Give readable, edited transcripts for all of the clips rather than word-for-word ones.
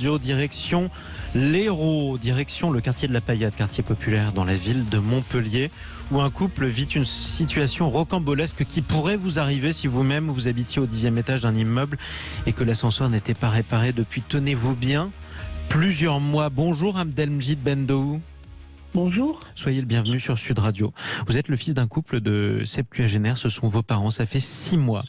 Direction l'Hérault, direction le quartier de la Paillade, quartier populaire dans la ville de Montpellier, où un couple vit une situation rocambolesque qui pourrait vous arriver si vous-même vous habitiez au 10e étage d'un immeuble et que l'ascenseur n'était pas réparé depuis, tenez-vous bien, plusieurs mois. Bonjour Abdelmjid Bendoou. Bonjour. Soyez le bienvenu sur Sud Radio. Vous êtes le fils d'un couple de septuagénaires, ce sont vos parents, ça fait 6 mois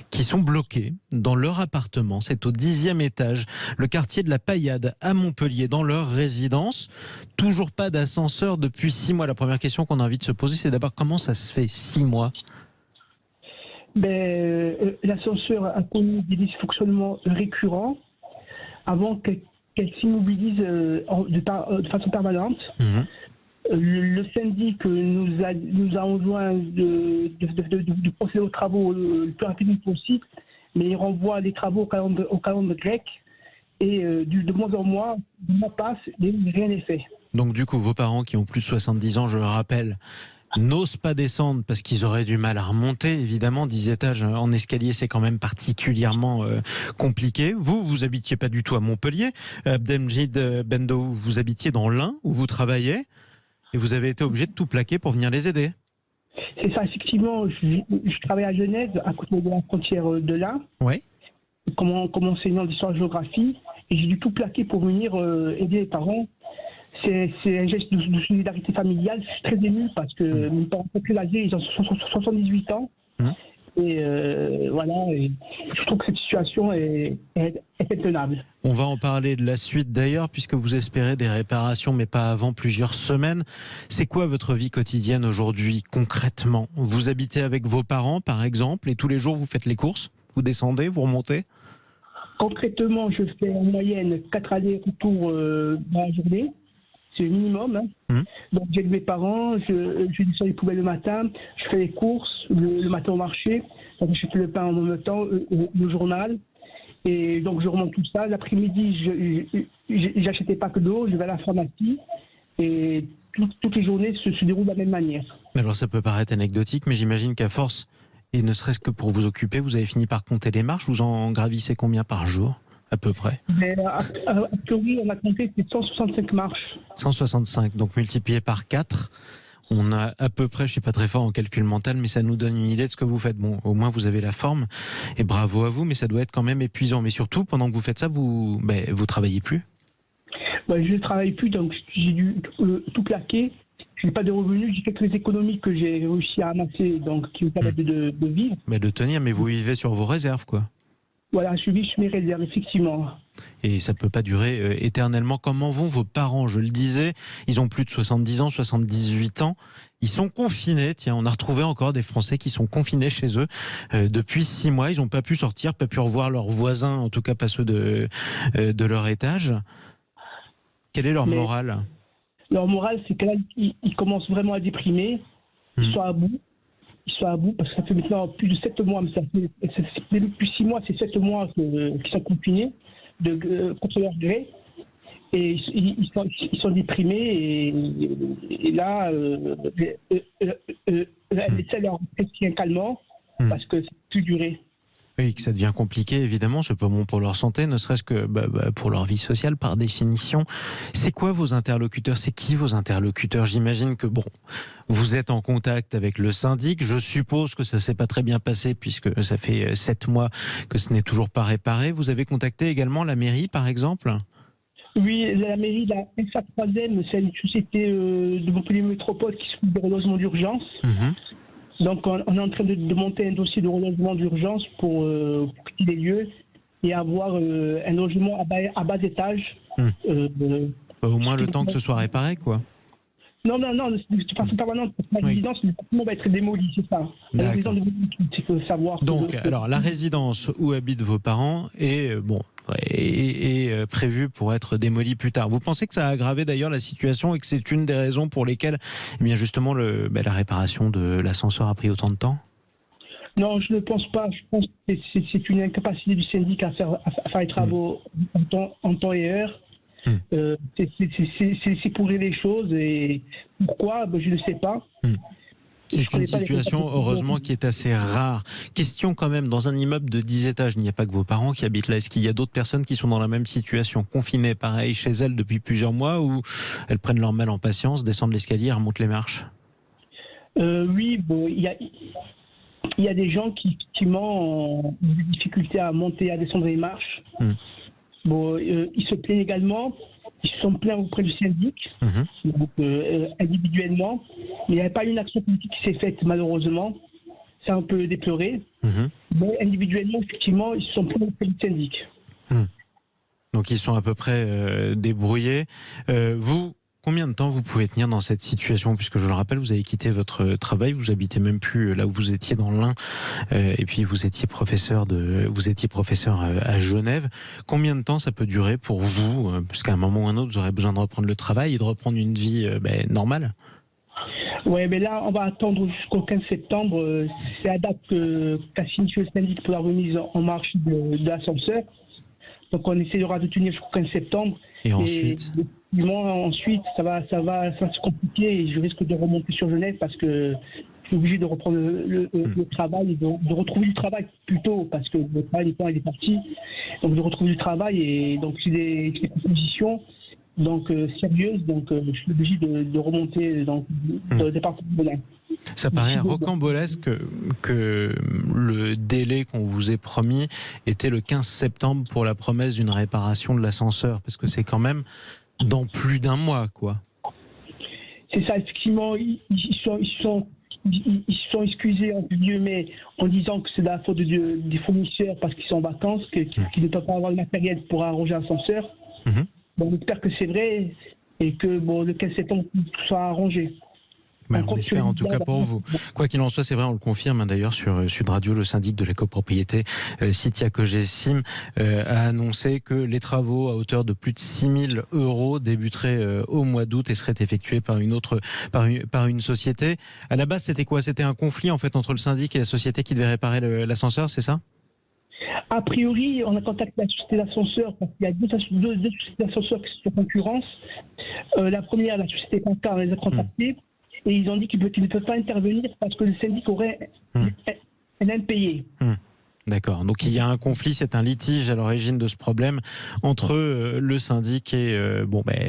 qui sont bloqués dans leur appartement. C'est au 10e étage, le quartier de la Paillade à Montpellier, dans leur résidence. Toujours pas d'ascenseur depuis 6 mois. La première question qu'on a envie de se poser, c'est d'abord comment ça se fait 6 mois? L'ascenseur a connu des dysfonctionnements récurrents avant qu'elle s'immobilise de façon permanente. Le syndic nous a enjoint de procéder aux travaux le plus rapidement possible, mais il renvoie les travaux au calendrier grec et de mois en mois, passe et rien n'est fait. Donc du coup, vos parents qui ont plus de 70 ans, je le rappelle, n'osent pas descendre parce qu'ils auraient du mal à remonter. Évidemment, 10 étages en escalier, c'est quand même particulièrement compliqué. Vous habitiez pas du tout à Montpellier. Abdelmjid Bendoou, vous habitiez dans l'Ain où vous travaillez. Et vous avez été obligé de tout plaquer pour venir les aider. C'est ça, effectivement. Je travaille à Genève, à côté de la frontière de l'Ain, oui. comme enseignant d'histoire-géographie. Et j'ai dû tout plaquer pour venir aider les parents. C'est un geste de solidarité familiale. Je suis très ému parce que mes parents sont plus âgés, ils ont 78 ans. Et voilà, et je trouve que cette situation est intenable. On va en parler de la suite d'ailleurs, puisque vous espérez des réparations, mais pas avant plusieurs semaines. C'est quoi votre vie quotidienne aujourd'hui, concrètement? Vous habitez avec vos parents, par exemple, et tous les jours vous faites les courses? Vous descendez, vous remontez? Concrètement, je fais en moyenne 4 allers-retours dans la journée. C'est le minimum. Donc j'aide mes parents, je descends les poubelles le matin, je fais les courses le matin au marché, donc je fais le pain en même temps, le journal. Et donc je remonte tout ça. L'après-midi, j'achète des packs d'eau, je vais à la pharmacie. Et toutes les journées se déroulent de la même manière. Alors ça peut paraître anecdotique, mais j'imagine qu'à force, et ne serait-ce que pour vous occuper, vous avez fini par compter les marches. Vous en gravissez combien par jour ? À peu près. A priori, on a compté 165 marches. 165, donc multiplié par 4. On a à peu près, je ne suis pas très fort en calcul mental, mais ça nous donne une idée de ce que vous faites. Bon, au moins vous avez la forme, et bravo à vous, mais ça doit être quand même épuisant. Mais surtout, pendant que vous faites ça, vous travaillez plus? Je ne travaille plus, donc j'ai dû tout plaquer. Je n'ai pas de revenus, j'ai quelques économies que j'ai réussi à amasser, donc qui me permettent de vivre. Mais de tenir, mais vous vivez sur vos réserves, quoi. Voilà, je vis sur mes réserves, effectivement. Et ça ne peut pas durer éternellement. Comment vont vos parents? Je le disais, ils ont plus de 70 ans, 78 ans. Ils sont confinés. Tiens, on a retrouvé encore des Français qui sont confinés chez eux depuis 6 mois. Ils n'ont pas pu sortir, pas pu revoir leurs voisins, en tout cas pas ceux de leur étage. Quelle est leur morale? Leur morale, c'est qu'ils commencent vraiment à déprimer. Ils sont à bout. Parce que ça fait maintenant plus de 7 mois, mais depuis 6 mois, c'est 7 mois qu'ils sont confinés contre leur gré. Et ils sont déprimés. Et là, elle essaie de leur prescrire un calmant parce que c'est plus duré. Oui, que ça devient compliqué, évidemment, c'est pas bon pour leur santé, ne serait-ce que pour leur vie sociale, par définition. C'est quoi vos interlocuteurs? C'est qui vos interlocuteurs? J'imagine que, vous êtes en contact avec le syndic. Je suppose que ça s'est pas très bien passé, puisque ça fait 7 mois que ce n'est toujours pas réparé. Vous avez contacté également la mairie, par exemple? Oui, la mairie, la SA3M, c'est une société de Montpellier Métropole qui s'occupe de relogement d'urgence. Donc, on est en train de monter un dossier de relogement d'urgence pour quitter les lieux et avoir un logement à bas étage. Au moins le temps que ce soit réparé, quoi. Non, de façon permanente. La résidence, le bâtiment va être démoli, c'est ça. La résidence de il faut savoir. Donc, alors, la résidence où habitent vos parents est prévue pour être démolie plus tard. Vous pensez que ça a aggravé d'ailleurs la situation et que c'est une des raisons pour lesquelles, justement, la réparation de l'ascenseur a pris autant de temps? Non, je ne pense pas. Je pense que c'est une incapacité du syndic à faire les travaux en temps et heure. C'est pour les choses. Et pourquoi? Je ne sais pas. C'est une situation, heureusement, qui est assez rare. Question quand même, dans un immeuble de 10 étages, il n'y a pas que vos parents qui habitent là. Est-ce qu'il y a d'autres personnes qui sont dans la même situation, confinées, pareil, chez elles depuis plusieurs mois, ou elles prennent leur mal en patience, descendent l'escalier et remontent les marches? Oui, bon, il y a des gens qui, effectivement, ont des difficultés à monter, à descendre les marches. Bon, ils se plaignent également. Ils se sont plaints auprès du syndic, donc, individuellement. Mais il n'y a pas une action politique qui s'est faite, malheureusement. C'est un peu déploré. Mais individuellement, effectivement, ils se sont plaints auprès du syndic. Donc ils sont à peu près débrouillés. Vous, combien de temps vous pouvez tenir dans cette situation? Puisque je le rappelle, vous avez quitté votre travail, vous habitez même plus là où vous étiez dans l'Ain, et puis vous étiez professeur à Genève. Combien de temps ça peut durer pour vous? Parce qu'à un moment ou un autre, vous aurez besoin de reprendre le travail et de reprendre une vie normale. Ouais, mais là, on va attendre jusqu'au 15 septembre. C'est la date qu'a signifié le syndic pour la remise en marche de l'ascenseur. Donc on essaiera de tenir jusqu'au 15 septembre. Et ensuite ensuite, ça va se compliquer et je risque de remonter sur Genève parce que je suis obligé de reprendre le travail, de retrouver du travail plutôt, parce que le travail, il est parti. Donc de retrouver du travail et donc j'ai des propositions sérieuses, donc je suis obligé de remonter dans le département de l'Ain. Ça paraît rocambolesque que le délai qu'on vous ait promis était le 15 septembre pour la promesse d'une réparation de l'ascenseur, parce que c'est quand même dans plus d'un mois, quoi. C'est ça, effectivement, ils se sont excusés entre guillemets en disant que c'est la faute des fournisseurs parce qu'ils sont en vacances, qu'ils ne peuvent pas avoir le matériel pour arranger l'ascenseur. Bon, on espère que c'est vrai et que le 15 septembre tout soit arrangé. On espère en tout cas pour vous. Quoi qu'il en soit, c'est vrai, on le confirme d'ailleurs sur Sud Radio, le syndic de la copropriété Citia Cogesim a annoncé que les travaux à hauteur de plus de 6 000 € débuteraient au mois d'août et seraient effectués par une société. À la base, c'était quoi? C'était un conflit en fait entre le syndic et la société qui devait réparer l'ascenseur, c'est ça? A priori, on a contacté la société d'ascenseur parce qu'il y a deux sociétés d'ascenseurs qui sont en concurrence. La première, la société Cancar, on les a contactés. Et ils ont dit qu'ils ne peuvent pas intervenir parce que le syndic aurait un impayé. D'accord. Donc il y a un conflit, c'est un litige à l'origine de ce problème entre le syndic et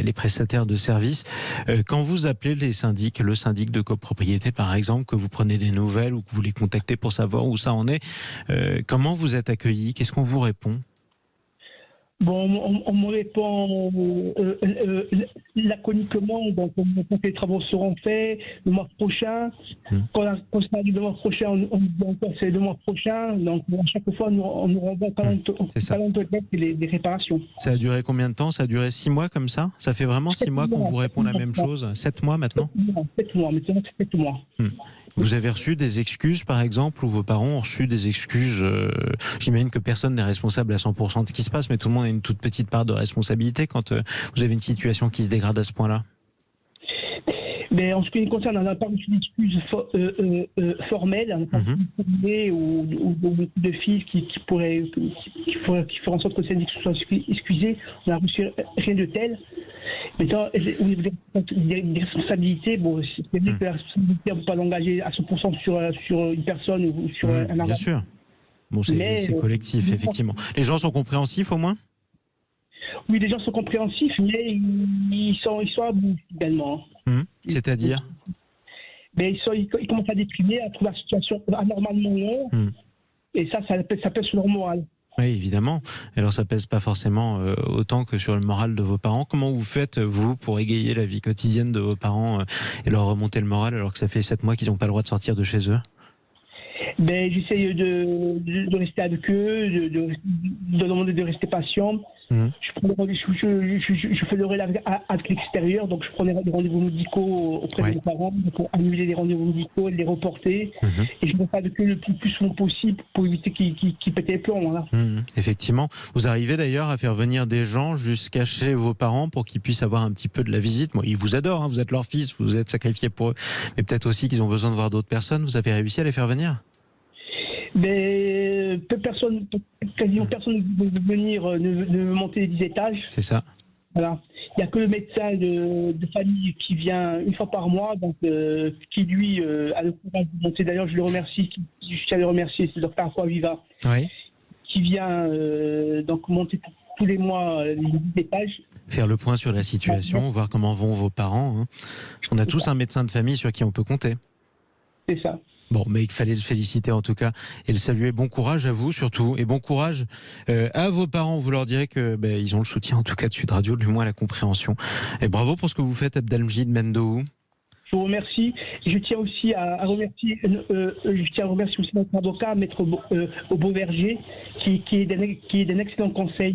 les prestataires de services. Quand vous appelez le syndic de copropriété par exemple, que vous prenez des nouvelles ou que vous les contactez pour savoir où ça en est, comment vous êtes accueilli? Qu'est-ce qu'on vous répond? Bon, on me répond laconiquement, donc on me répond que les travaux seront faits le mois prochain. Quand ça arrive le mois prochain, on dit encore c'est le mois prochain. Donc à chaque fois, on nous renvoie les réparations. Ça a duré combien de temps? Ça a duré 6 mois comme ça? Ça fait vraiment 6 mois qu'on vous répond la même chose? 7 mois maintenant? 7 mois, maintenant c'est 7 mois. Vous avez reçu des excuses, par exemple, ou vos parents ont reçu des excuses? J'imagine que personne n'est responsable à 100% de ce qui se passe, mais tout le monde a une toute petite part de responsabilité quand vous avez une situation qui se dégrade à ce point-là. Mais en ce qui nous concerne, on n'a pas reçu d'excuses formelles, on n'a pas reçu ou de fils qui feraient en sorte que le syndic soit excusé. On n'a reçu rien de tel. Maintenant, des responsabilités, c'est vrai que la responsabilité, on ne peut pas l'engager à 100% sur une personne ou sur un argent. Bien sûr. Bon, c'est collectif, effectivement. Les gens sont compréhensifs au moins? Oui, les gens sont compréhensifs, mais ils sont à bout également. C'est-à-dire? Ils commencent à déprimer, à trouver la situation anormalement longue, et ça pèse sur leur morale. Oui, évidemment. Alors ça pèse pas forcément autant que sur le moral de vos parents. Comment vous faites, vous, pour égayer la vie quotidienne de vos parents et leur remonter le moral alors que ça fait 7 mois qu'ils n'ont pas le droit de sortir de chez eux? J'essaye de rester avec eux, de demander de rester patient. Je fais le relais avec l'extérieur, donc je prenais des rendez-vous médicaux auprès de mes parents pour annuler les rendez-vous médicaux et les reporter. Et je me fais avec eux le plus souvent possible pour éviter qu'ils pètent les plombs. Voilà. Effectivement. Vous arrivez d'ailleurs à faire venir des gens jusqu'à chez vos parents pour qu'ils puissent avoir un petit peu de la visite. Ils vous adorent, vous êtes leur fils, vous vous êtes sacrifié pour eux. Mais peut-être aussi qu'ils ont besoin de voir d'autres personnes. Vous avez réussi à les faire venir? Mais quasiment personne ne veut venir, ne veut monter les 10 étages. C'est ça. Voilà. Il n'y a que le médecin de famille qui vient une fois par mois, donc qui lui a le courage de monter. D'ailleurs, je le remercie, je tiens à le remercier, c'est le docteur François Viva, qui vient donc monter tous les mois les étages. Faire le point sur la situation, voir comment vont vos parents. Hein. On a tous un médecin de famille sur qui on peut compter. C'est ça. Bon, mais il fallait le féliciter en tout cas et le saluer. Bon courage à vous surtout et bon courage à vos parents. Vous leur direz que ils ont le soutien en tout cas de Sud Radio, du moins la compréhension. Et bravo pour ce que vous faites, Abdelmjid Mendou. Je vous remercie. Je tiens aussi à remercier, aussi notre avocat, Maître Beauverger, qui est d'un excellent conseil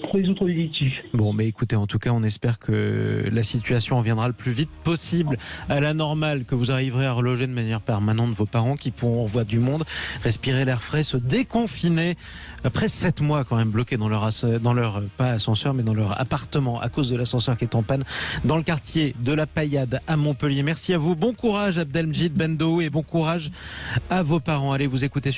pour résoudre les litiges. Bon, mais écoutez, en tout cas, on espère que la situation reviendra le plus vite possible à la normale, que vous arriverez à reloger de manière permanente vos parents qui pourront revoir du monde, respirer l'air frais, se déconfiner après 7 mois quand même bloqués dans leur pas ascenseur, mais dans leur appartement à cause de l'ascenseur qui est en panne dans le quartier de la Paillade à Montpellier. Merci à vous. Bon courage, Abdelmjid Mendou, et bon courage à vos parents. Allez vous écouter.